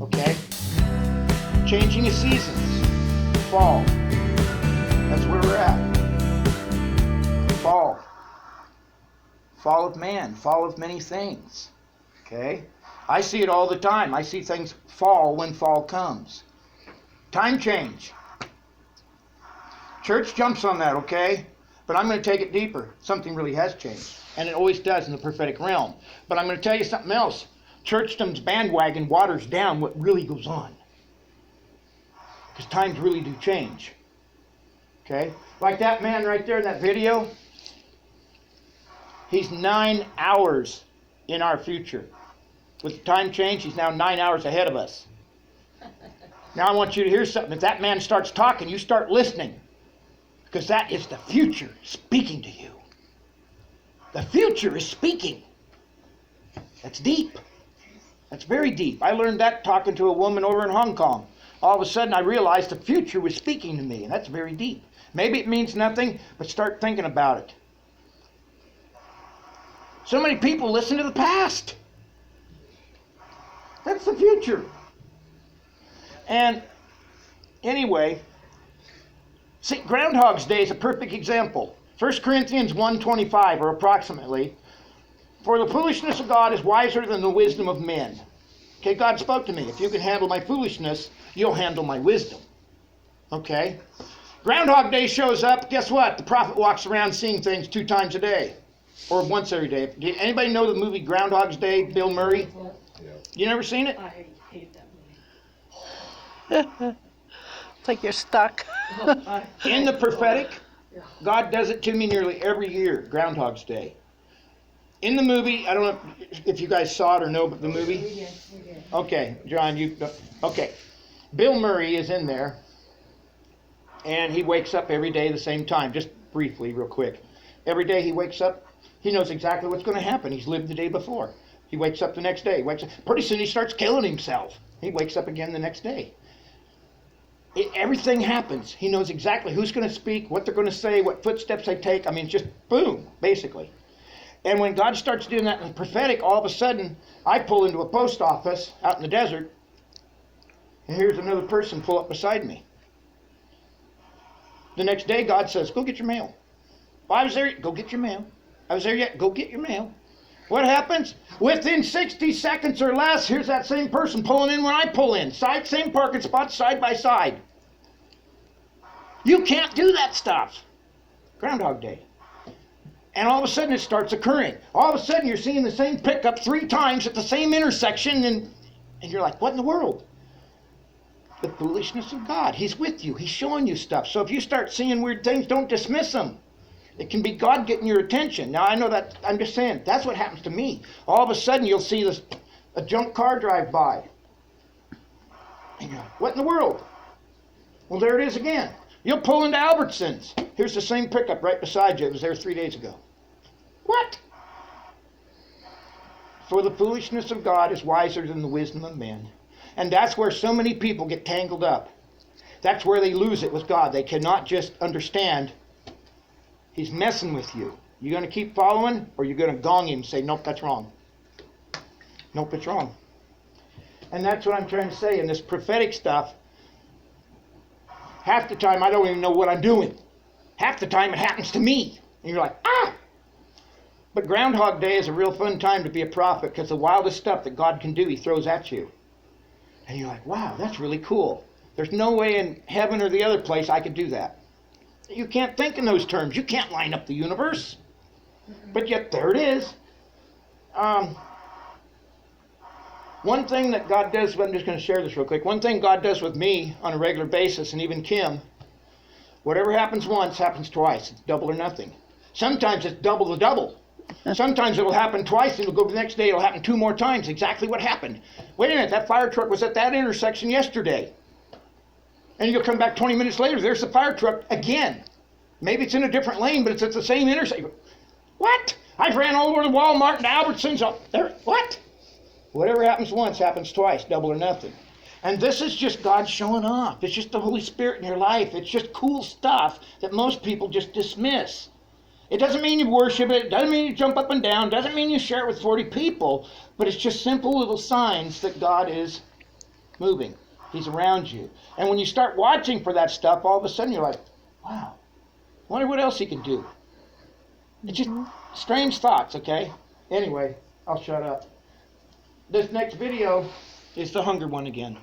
Okay? Changing of seasons. Fall. That's where we're at. Fall. Fall of man. Fall of many things. Okay? I see it all the time. I see things fall when fall comes. Time change. Church jumps on that, okay? But I'm going to take it deeper. Something really has changed. And it always does in the prophetic realm. But I'm going to tell you something else. Churchdom's bandwagon waters down what really goes on. Because times really do change. Okay? Like that man right there in that video. He's 9 hours in our future. With the time change, he's now 9 hours ahead of us. Now I want you to hear something. If that man starts talking, you start listening. Because that is the future speaking to you. The future is speaking. That's deep. That's very deep. I learned that talking to a woman over in Hong Kong. All of a sudden I realized the future was speaking to me, and that's very deep. Maybe it means nothing, but start thinking about it. So many people listen to the past. That's the future. And anyway, see, Groundhog's Day is a perfect example. 1 Corinthians 1:25, or approximately, for the foolishness of God is wiser than the wisdom of men. Okay, God spoke to me. If you can handle my foolishness, you'll handle my wisdom. Okay? Groundhog Day shows up. Guess what? The prophet walks around seeing things 2 times a day. Or once every day. Did anybody know the movie Groundhog's Day, Bill Murray? Yeah. You never seen it? I hate that movie. It's like you're stuck. In the prophetic, God does it to me nearly every year, Groundhog's Day. In the movie, I don't know if you guys saw it or know the movie. We did. Okay, John, okay. Bill Murray is in there, and he wakes up every day at the same time. Just briefly, real quick. Every day he wakes up, he knows exactly what's going to happen. He's lived the day before. He wakes up the next day. Pretty soon he starts killing himself. He wakes up again the next day. Everything happens. He knows exactly who's going to speak, what they're going to say, what footsteps they take. I mean, just boom, basically. And when God starts doing that in the prophetic, all of a sudden, I pull into a post office out in the desert, and here's another person pull up beside me. The next day, God says, go get your mail. Well, I was there, go get your mail. I was there yet, go get your mail. What happens? Within 60 seconds or less, here's that same person pulling in when I pull in. Same parking spots, side by side. You can't do that stuff. Groundhog Day. And all of a sudden it starts occurring. All of a sudden you're seeing the same pickup 3 times at the same intersection, and you're like, what in the world? The foolishness of God. He's with you. He's showing you stuff. So if you start seeing weird things, don't dismiss them. It can be God getting your attention. Now I know that, I'm just saying, that's what happens to me. All of a sudden you'll see a junk car drive by. And you're like, what in the world? Well, there it is again. You'll pull into Albertsons. Here's the same pickup right beside you. It was there 3 days ago. What? For the foolishness of God is wiser than the wisdom of men. And that's where so many people get tangled up. That's where they lose it with God. They cannot just understand He's messing with you. You're going to keep following, or you're going to gong Him and say, nope, that's wrong. Nope, it's wrong. And that's what I'm trying to say in this prophetic stuff. Half the time I don't even know what I'm doing. Half the time it happens to me. And you're like, ah! But Groundhog Day is a real fun time to be a prophet, because the wildest stuff that God can do, He throws at you. And you're like, wow, that's really cool. There's no way in heaven or the other place I could do that. You can't think in those terms. You can't line up the universe. But yet there it is. One thing that God does, I'm just going to share this real quick. One thing God does with me on a regular basis, and even Kim, whatever happens once happens twice. It's double or nothing. Sometimes it's double the double. Sometimes it'll happen twice, and it'll go the next day, it'll happen 2 more times. Exactly what happened. Wait a minute, that fire truck was at that intersection yesterday. And you'll come back 20 minutes later, there's the fire truck again. Maybe it's in a different lane, but it's at the same intersection. What? I've ran all over the Walmart and Albertsons. There. What? Whatever happens once happens twice, double or nothing. And this is just God showing off. It's just the Holy Spirit in your life. It's just cool stuff that most people just dismiss. It doesn't mean you worship it. It doesn't mean you jump up and down. It doesn't mean you share it with 40 people. But it's just simple little signs that God is moving. He's around you. And when you start watching for that stuff, all of a sudden you're like, wow, wonder what else he can do. It's just strange thoughts, okay? Anyway, I'll shut up. This next video is the hunger one again.